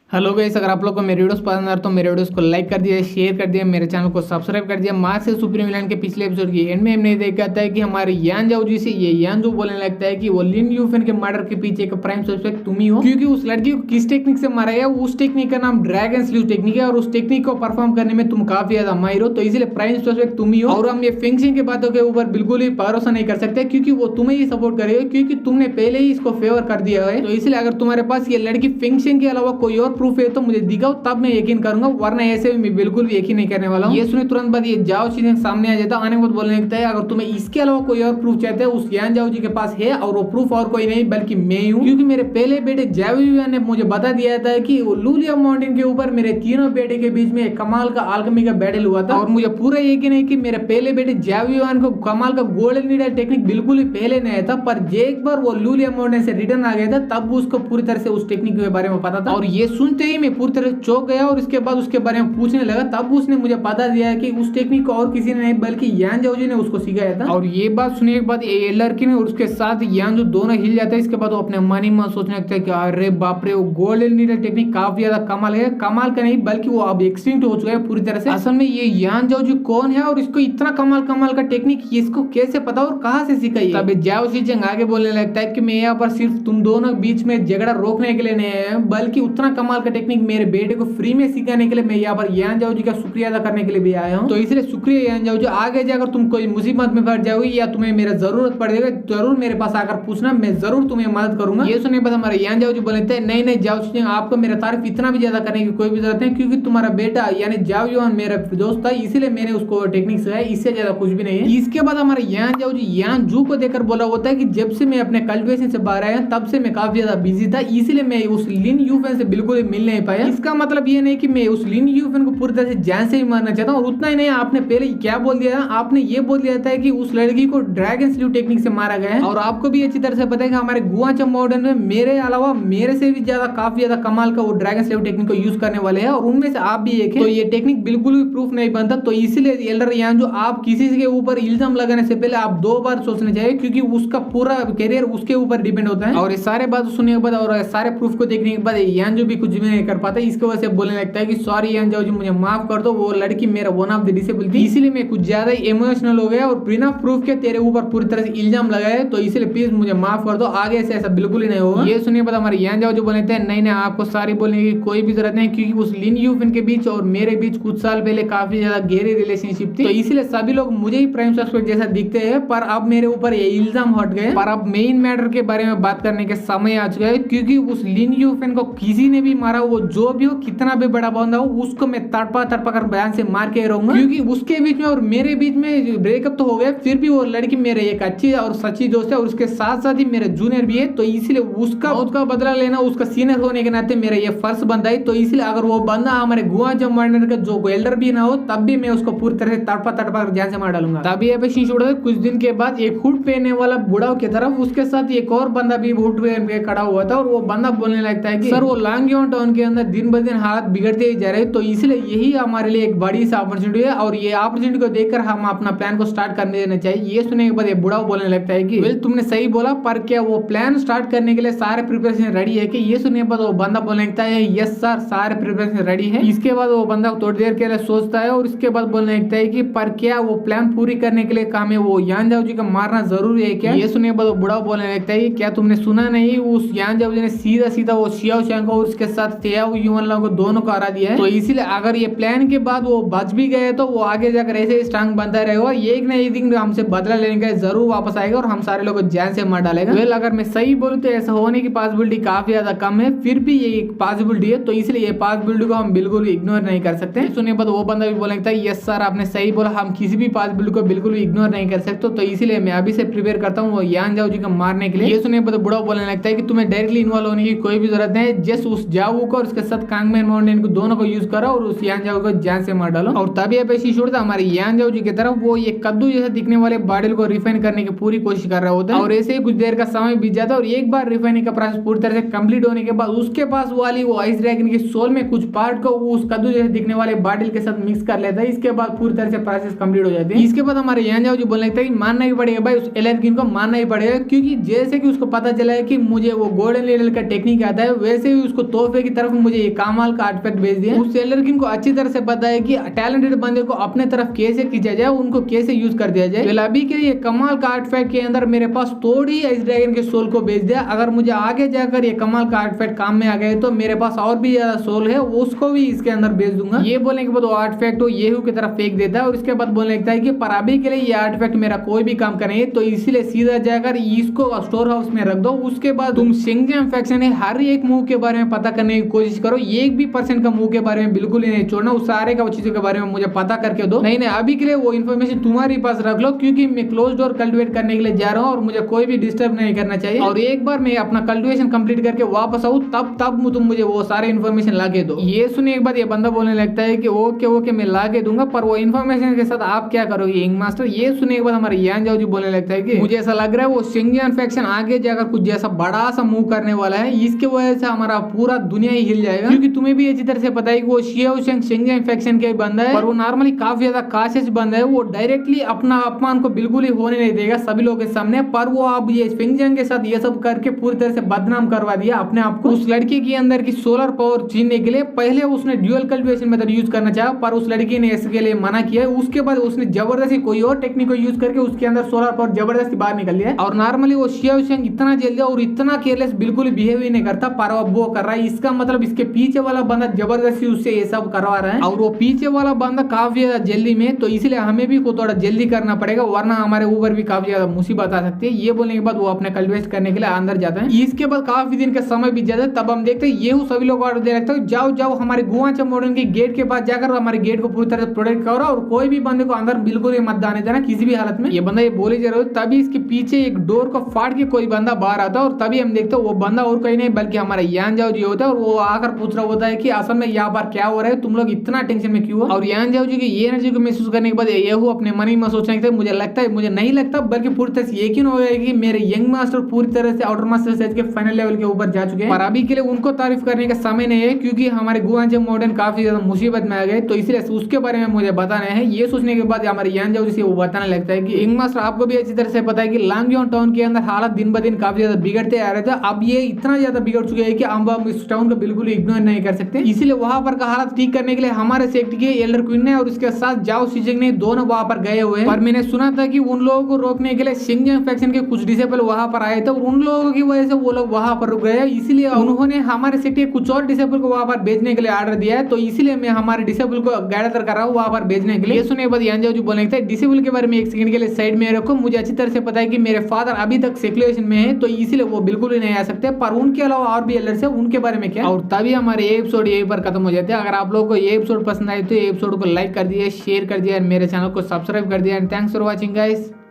Hello guys, अगर आप लोग को मेरे वीडियोस पसंद आ रहे तो मेरे वीडियोस को लाइक कर दिया, शेयर कर दिया, मेरे चैनल को सब्सक्राइब कर दिया। मार्क से सुप्रीम विलन के पिछले एपिसोड की एंड में हमने देखा था कि हमारे यान जाओ जी से ये यान जो बोलने लगता है कि वो लिन यूफेन के मर्डर के पीछे का प्राइम सस्पेक्ट तुम ही हो, क्योंकि उस लड़की को किस टेक्निक से मारा गया, उस टेक्निक का नाम ड्रैगन स्लीव टेक्निक है और उस टेक्निक को परफॉर्म करने में तुम काफी ज्यादा माहिर हो, तो इसलिए प्राइम सस्पेक्ट तुम ही हो। और हम ये फेंसिंग की बातों के ऊपर बिल्कुल ही भरोसा नहीं कर सकते, क्योंकि वो तुम्हें ही सपोर्ट करेगा, क्योंकि तुमने पहले ही इसको फेवर कर दिया है। तो इसलिए अगर तुम्हारे पास ये लड़की फेंसिंग के अलावा कोई और प्रूफ है तो मुझे दिखाओ, तब मैं यकीन करूंगा, वरना ऐसे भी मैं बिल्कुल भी यकीन नहीं करने वाला हूं। ये सुने तुरंत बाद ये जाओ चीजें सामने आ जाता, आने के बाद बोलने लगता है अगर तुम्हें इसके अलावा कोई और प्रूफ चाहते हैं उस यान जाओ जी के पास है, और वो प्रूफ और कोई नहीं बल्कि मैं ही हूं, क्योंकि मेरे पहले बेटे जावियन ने मुझे बता दिया था कि लूलिया माउंटेन के ऊपर मेरे तीनों बेटे के बीच में एक कमाल का आल्केमी का बैटल हुआ था, और मुझे पूरा यकीन है कि मेरे पहले बेटे जावियन को कमाल का गोल्डन नीडल टेक्निक बिल्कुल ही पहले नहीं था, पर एक बार वो लूलिया माउंटेन से रिटर्न आ गया था तब उसको पूरी तरह से उस टेक्निक के बारे में पता था। और ये सुनते ही मैं पूरी तरह चौंक गया और इसके बाद उसके बारे में पूछने लगा, तब उसने मुझे बता दिया कि उस टेक्निक को और किसी ने नहीं बल्कि यान जाओ जी ने उसको सिखाया था। और ये बात सुनने के बाद ये लड़की ने और उसके साथ यान जो दोनों हिल जाता है। इसके बाद वो अपने मन ही मन सोचने लगता है कि अरे बाप रे, वो गोल्डन नीडल टेक्निक काफी ज्यादा कमाल है, कमाल का नहीं बल्कि वो अब एक्सटिंक्ट हो चुका है पूरी तरह से। असल में ये यान जाओ जी कौन है और इसको इतना कमाल कमाल का टेक्निक इसको कैसे पता और कहां से सीखा है। तब जाओ शिचेंग आगे बोलने लगता है कि मैं यहाँ पर सिर्फ तुम दोनों बीच में झगड़ा रोकने के लिए नहीं आया हूं, बल्कि उतना कमाल का टेक्निक मेरे बेटे को फ्री में सिखाने के लिए मैं यहाँ पर यान जाओ जी का शुक्रिया अदा करने के लिए भी आया हूँ। तो इसलिए शुक्रिया यान जाओ जी, आगे जाकर तुम कोई मुसीबत में फंस जाओगी या तुम्हें मेरा जरूरत पड़ेगा जरूर मेरे पास आकर पूछना, मैं जरूर तुम्हें मदद करूंगा। ये सुनने के बाद हमारे यान जाओ जी बोलते हैं नहीं नहीं जाओ शिचेंग, आपको मेरा तारीफ इतना भी ज्यादा करने की कोई भी जरूरत नहीं, क्योंकि तुम्हारा बेटा यानी जाओ युआन मेरा दोस्त था, इसीलिए मैंने उसको टेक्निक सिखाया, इससे ज्यादा कुछ भी नहीं है। इसके बाद हमारे यान जाओ जी यान जू को देखकर बोला होता है कि जब से मैं अपने कल्टिवेशन से बाहर आया तब से मैं काफी ज्यादा बिजी था, इसलिए मैं उस लिन यूफेन से बिल्कुल भी मिल नहीं पाया। इसका मतलब ये नहीं कि मैं उस लिन यूफेन को पूरी तरह से जान से ही मारना चाहता हूँ, और उतना ही नहीं, आपने पहले क्या बोल दिया, आपने ये बोल दिया था कि उस लड़की को ड्रैगन स्लीव टेक्निक से मारा गया है। और आपको भी अच्छी तरह से पता है कि हमारे गुआचम मॉडर्न में मेरे अलावा मेरे से भी ज्यादा काफी ज्यादा कमाल का वो ड्रैगन स्लीव टेक्निक को यूज करने वाले हैं, और उनमें से आप भी एक है। तो ये टेक्निक बिल्कुल भी प्रूफ नहीं बनता, तो इसलिए एल्डर यान जो आप किसी के ऊपर इल्जाम लगाने से पहले आप 2 बार सोचना चाहिए, क्योंकि उसका पूरा करियर उसके ऊपर डिपेंड होता है। और ये सारे बात सुनने के बाद और सारे प्रूफ को देखने के बाद यान जो भी कुछ भी नहीं कर पाता, इसकी वजह से बोलने लगता है कि सॉरी यान जाओ जी, मुझे माफ कर दो, वो लड़की मेरा वन ऑफ द डिसेबल थी, इसीलिए मैं कुछ ज्यादा इमोशनल हो गया और बिना प्रूफ के तेरे ऊपर पूरी तरह से इल्जाम लगाया, तो इसलिए प्लीज मुझे माफ कर दो, आगे से ऐसा बिल्कुल ही नहीं होगा। ये सुनिए बाद हमारे यान जाओ जो बोलते हैं नहीं नहीं आपको सारी बोलने की कोई भी जरूरत नहीं, क्योंकि उस लिन यूफेन के बीच और मेरे बीच कुछ साल पहले काफी ज्यादा गहरी रिलेशनशिप थी, तो इसलिए सभी लोग मुझे ही प्राइम सस्पेक्ट जैसा दिखते हैं, पर अब मेरे ऊपर ये इल्जाम हट गए। पर अब मेन मैटर के बारे में बात करने के समय आ चुका है, क्योंकि उस लिन यूफेन को किसी ने भी मारा, वो जो भी हो, कितना भी बड़ा बंदा हो, उसको मैं तड़पा तड़पा कर बयान से मार के रहूंगा, क्योंकि उसके बीच में और मेरे बीच में ब्रेकअप तो हो गया, फिर भी वो लड़की मेरे एक अच्छी और सच्ची दोस्त है, और उसके साथ साथ ही मेरे जूनियर भी है, तो इसलिए उसका बदला लेना उसका सीनियर होने के नाते मेरा ये फर्ज बनता है। तो इसलिए अगर वो बंदा हमारे गुआचम मॉडर्न का जो एल्डर भी ना हो, तब भी मैं उसको पूरी तरह से तड़पा तड़पा जान से मार डालूंगा। तभी कुछ दिन के बाद एक हुड पहनने वाला बुढ़ाव की तरफ उसके साथ एक और बंदा भी हुड पहन के खड़ा हुआ था, और वो बंदा बोलने लगता है कि सर वो लांगयोन टाउन के अंदर दिन ब दिन हालात बिगड़ते ही जा रहे हैं, तो इसलिए यही हमारे लिए एक बड़ी सी अपॉर्चुनिटी है, और ये अपॉर्चुनिटी को देखकर हम अपना प्लान को स्टार्ट करने देना चाहिए। ये सुनने के बाद ये बुढ़ाव बोलने लगता है कि वेल तुमने सही बोला, पर क्या वो प्लान स्टार्ट करने के लिए सारे प्रिपरेशन रेडी है कि? ये सुनने के बाद वो बंदा बोलने लगता है यस सर, सारे प्रिपरेशन रेडी है। इसके बाद वो बंदा थोड़ी देर के लिए सोचता है, और इसके बाद बोलने लगता है कि पर क्या वो प्लान पूरी करने के लिए काम है वो यान जाओ जी का मारना जरूरी है क्या? ये सुनने के बाद वो बुढ़ाव बोलने लगता है कि क्या तुमने सुना नहीं, उस यान जाओ जी ने सीधा सीधा वो शियाओ चैंग को उसके साथ तेयाओ युआन को दोनों को हरा दिया है, तो इसीलिए अगर ये प्लान के बाद वो बच भी गए तो वो आगे जाकर ऐसे स्ट्रांग बनता रहेगा, एक ना एक दिन हमसे बदला लेने का जरूर वापस आएगा और हम सारे लोगों को जान से मार डालेगा। वेल अगर मैं सही बोलूं तो ऐसा होने की पॉसिबिलिटी काफी ज्यादा कम है, फिर भी ये एक पॉसिबिलिटी है, तो इसलिए ये पॉसिबिलिटी को हम बिल्कुल इग्नोर नहीं कर सकते। सुनने पर वो बंदा भी बोलने लगता है यस सर आपने सही बोला, हम किसी भी पॉसिबिलिटी को बिल्कुल इग्नोर नहीं कर सकते, तो इसलिए मैं अभी से प्रिपेयर करता हूँ वो यान जाओ जी को मारने के लिए। ये सुनने पर बुढ़ा बोलने लगता है कि तुम्हें डायरेक्टली इन्वॉल्व होने की कोई भी जरूरत नहीं, जस्ट उस जाओ को और उसके साथ कांगमैन माउंटेन को दोनों को यूज करो और उस यान जाओ को जान से मार डालो। और तभी अब ऐसी छोड़ता हमारे यान जाओ जी की तरफ वो ये कद्दू जैसा दिखने वाले बाडल को रिफाइन करने की पूरी कोशिश कर रहा होता है, और ऐसे ही कुछ देर का समय बीत जाता है, और एक बार रिफाइनिंग का प्रोसेस पूरी तरह से कंप्लीट होने के बाद उसके पास वाली वो आइस ड्रैगन के सोल में कुछ पार्ट को उस कद्दू जैसे दिखने वाले बाडल के साथ मिक्स कर लेता है। इसके बाद पूरी तरह से प्रोसेस कंप्लीट हो जाती है। इसके बाद हमारे यान जाओ जी बोलने लगता है कि मानना ही पड़ेगा भाई, उस एलर्किन को मानना ही पड़ेगा, क्योंकि जैसे कि उसको पता चला है कि मुझे वो गोल्डन लेवल का टेक्निक आता है, वैसे भी उसको तो तोहफे की तरफ मुझे ये कमाल का आर्टिफैक्ट भेज दिया। उस सेलर किंग को अच्छी तरह से पता है कि टैलेंटेड बंदे को अपने तरफ कैसे खींचा जाए, उनको कैसे यूज कर दिया जाए। अभी के लिए कमाल का आर्टिफैक्ट के अंदर मेरे पास थोड़ी आइस ड्रैगन के सोल को भेज दिया। अगर मुझे आगे जाकर ये कमाल का आर्टिफैक्ट काम में आ गए तो मेरे पास और भी ज्यादा सोल है, उसको भी इसके अंदर भेज दूंगा। ये बोलने के बाद वो आर्टिफैक्ट वो येहू की तरफ फेंक देता है और इसके बाद बोलने लगता है कि पर अभी के लिए ये आर्टिफैक्ट मेरा कोई भी काम करेंगे, तो इसीलिए सीधा जाकर इसको स्टोर हाउस में रख दो। उसके बाद तुम शिंगजांग फैक्शन है हर एक मूव के बारे में पता करने की कोशिश करो, 1% का मूव के बारे में बिल्कुल ही नहीं छोड़ना, उस सारे का चीजों के बारे में मुझे पता करके दो। नहीं अभी के लिए वो इन्फॉर्मेशन तुम्हारे पास रख लो, क्योंकि मैं क्लोज डोर कल्टिवेट करने के लिए जा रहा हूँ और मुझे कोई भी डिस्टर्ब नहीं करना चाहिए। और एक बार मैं अपना कल्टिवेशन कंप्लीट करके वापस आऊँ तब तुम मुझे वो सारे इन्फॉर्मेशन ला के दो। ये सुनने के बाद ये बंदा बोलने लगता है कि ओके मैं ला के दूंगा, पर वो इन्फॉर्मेशन के साथ आप क्या करोगे यंग मास्टर। ये सुनने के बाद हमारे यान जाओ जी बोलने लगता है कि मुझे ऐसा लग रहा है वो शिंगजांग फैक्शन आगे जाकर कुछ जैसा बड़ा सा मूव करने वाला है, इसके वजह से हमारा पूरा दुनिया ही हिल जाएगा। क्योंकि तुम्हें भी अच्छी तरह से पता है कि वो शियाओशेंग शिंगजांग फैक्शन के बंदा है, पर वो नॉर्मली काफी ज्यादा काशिश बंदा है। वो डायरेक्टली अपना अपमान को बिल्कुल ही होने नहीं देगा सभी लोगों के सामने, पर वो अब ये शिंगजांग के साथ ये सब करके पूरी तरह से बदनाम करवा दिया अपने आप को। उस लड़की के अंदर की सोलर पावर छीनने के लिए पहले उसने ड्यूअल कल्टिवेशन मेथड यूज करना चाहा, पर उस लड़की ने इसके लिए मना किया। उसके बाद उसने जबरदस्ती कोई और टेक्निक को यूज करके उसके अंदर सोलर पावर जबरदस्ती बाहर निकल लिया। और नॉर्मली वो शियाओशेंग इतना जल्दी और इतना केयरलेस बिल्कुल बिहेव ही नहीं करता, पर अब वो कर रहा है। इसका मतलब इसके पीछे वाला बंदा जबरदस्ती उससे ये सब करवा रहा है, और वो पीछे वाला बंदा काफी ज्यादा जल्दी में, तो इसलिए हमें भी थोड़ा जल्दी करना पड़ेगा, वरना हमारे ऊपर भी काफी ज्यादा मुसीबत आ सकती है। ये बोलने के बाद वो अपने कल्टिवेट करने के लिए अंदर जाता है। इसके बाद काफी दिन का समय बीत जाता है, तब हम देखते हैं ये सभी लोग ऑर्डर दे रखते हैं, जाओ हमारे गुआचा मॉडर्न के गेट के पास जाकर हमारे गेट को पूरी तरह से प्रोटेक्ट करो और कोई भी बंदे को अंदर बिल्कुल ही मत आने देना किसी भी हालत में। ये बंदा ये बोले जा रहा है, तभी इसके पीछे एक डोर को फाड़ के कोई बंदा बाहर आता है और तभी हम देखते हैं वो बंदा और कहीं नहीं बल्कि हमारा यान जाओ जी होता है। और वो आकर पूछ रहा होता है कि असल में यहाँ पर क्या हो रहा है, तुम लोग इतना टेंशन में क्यों हो। और यान जाओ जी की ये एनर्जी को महसूस करने के बाद ये अपने मन में सोचने के मुझे नहीं लगता बल्कि पूरी तरह से यकीन हो गया कि मेरे यंग मास्टर पूरी तरह से आउटर मास्टर स्टेज के फाइनल लेवल के ऊपर जा चुके हैं। पर अभी के लिए उनको तारीफ करने का समय नहीं है, क्योंकि हमारे गुआचा मॉडर्न काफी ज्यादा मुसीबत में आ गए, तो इसलिए उसके बारे में मुझे बताना है। ये सोचने के बाद हमारे यान जाओ जी वो बताने लगता है कि यंग मास्टर आपको भी अच्छी तरह से पता है कि लांगयोन टाउन के अंदर हालत दिन ब दिन काफी ज्यादा बिगड़ते आ रहे थे। अब ये इतना ज्यादा बिगड़ चुके हैं कि हम इस टाउन को बिल्कुल इग्नोर नहीं कर सकते। इसीलिए वहां पर का हालत ठीक करने के लिए हमारे सेक्टर के एल्डर क्वीन ने और उसके साथ जाओ शिजिंग ने दोनों वहां पर गए हुए हैं। पर मैंने सुना था कि उन लोगों को रोकने के लिए शिंगजांग फैक्शन के कुछ डिसेबल वहां पर आए थे और उन लोगों की वजह से वो लोग वहां पर रुक गए, इसलिए उन्होंने हमारे सेक्टर कुछ और डिसेबल को वहां पर भेजने के लिए ऑर्डर दिया है। तो इसीलिए मैं हमारे डिसेबल को गैदर कर रहा हूँ वहां पर भेजने के लिए। ये सुनने के बाद यान जाओ जी बोलने लगता है डिसेबल के बारे में एक सेकंड के लिए साइड में रखो, मुझे अच्छी तरह से पता है कि मेरे फादर अभी तक सेक्युलेशन में है, तो इसीलिए वो बिल्कुल ही नहीं आ सकते, पर उनके अलावा और भी एल्डर्स है, उनके बारे में क्या। और तभी हमारे ये एपिसोड यहीं पर खत्म हो जाते हैं। अगर आप लोगों को ये एपिसोड पसंद आए तो ये एपिसोड को लाइक कर दिए, शेयर कर दिया, मेरे चैनल को सब्सक्राइब कर दिया। And thanks for watching guys.